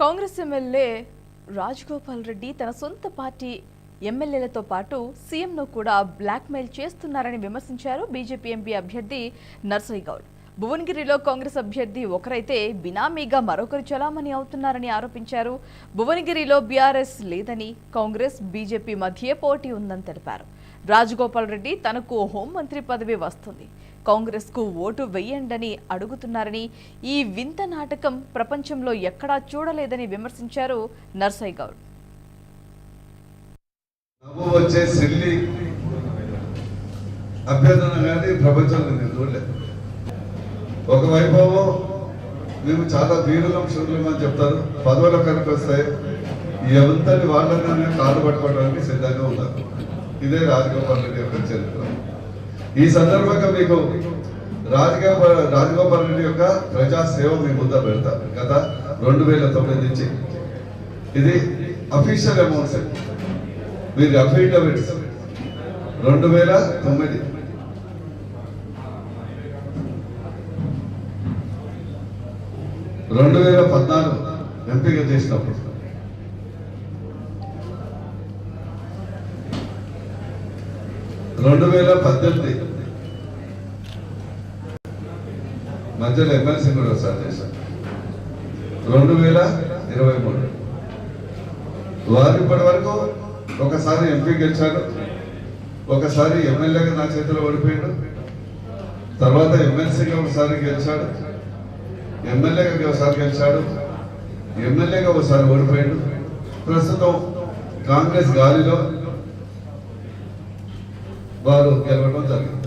Congress MLA Rajagopal Reddy తన సొంత party ఎమ్మెల్యేలతో పాటు సీఎంను కూడా బ్లాక్మెయిల్ చేస్తున్నారని విమర్శించారు బీజేపీ ఎంపీ అభ్యర్థి నర్సయ్య గౌడ్. భువనగిరిలో కాంగ్రెస్ అభ్యర్థి ఒకరైతే బినామీగా మరొకరు చలామణి అవుతున్నారని ఆరోపించారు. భువనగిరిలో బీఆర్ఎస్ లేదని, కాంగ్రెస్ బీజేపీ మధ్య పోటీ ఉందని తెలిపారు. రాజగోపాల్ రెడ్డి తనకు హోంమంత్రి పదవి వస్తుంది, కాంగ్రెస్ కు ఓటు వెయ్యండని అడుగుతున్నారని, ఈ వింత నాటకం ప్రపంచంలో ఎక్కడా చూడలేదని విమర్శించారు నర్సయ్య గౌడ్. ఒకవైపు మేము చాలా వీరులం శూరులం అని చెప్తారు, పదవుల కనుక వస్తాయి ఎంతటి వాళ్ళని కాళ్ళు పట్టుకోవడానికి సిద్ధంగా ఉన్నారు. ఇదే రాజగోపాల్ రెడ్డి యొక్క చరిత్ర. ఈ సందర్భంగా మీకు రాజగోపాల్ రెడ్డి యొక్క ప్రజాసేవ మీ ముందు పెడతారు. గత 2009 నుంచి ఇది అఫీషియల్ అమౌంట్స్, మీరు అఫిడవిట్స్ 2009 2014 ఎంపీగా చేసినప్పుడు 2018 మధ్యలో ఎమ్మెల్సీ కూడా ఒకసారి చేశారు. 2023 వారు ఇప్పటి వరకు ఒకసారి ఎంపీ గెలిచాడు, ఒకసారి ఎమ్మెల్యేగా నా చేతిలో ఓడిపోయాడు, తర్వాత ఎమ్మెల్సీగా ఒకసారి గెలిచాడు, ఎమ్మెల్యేగా ఒకసారి గెలిచాడు, ఎమ్మెల్యేగా ఒకసారి ఓడిపోయాడు. ప్రస్తుతం కాంగ్రెస్ గాలిలో వారు గెలవడం జరిగింది.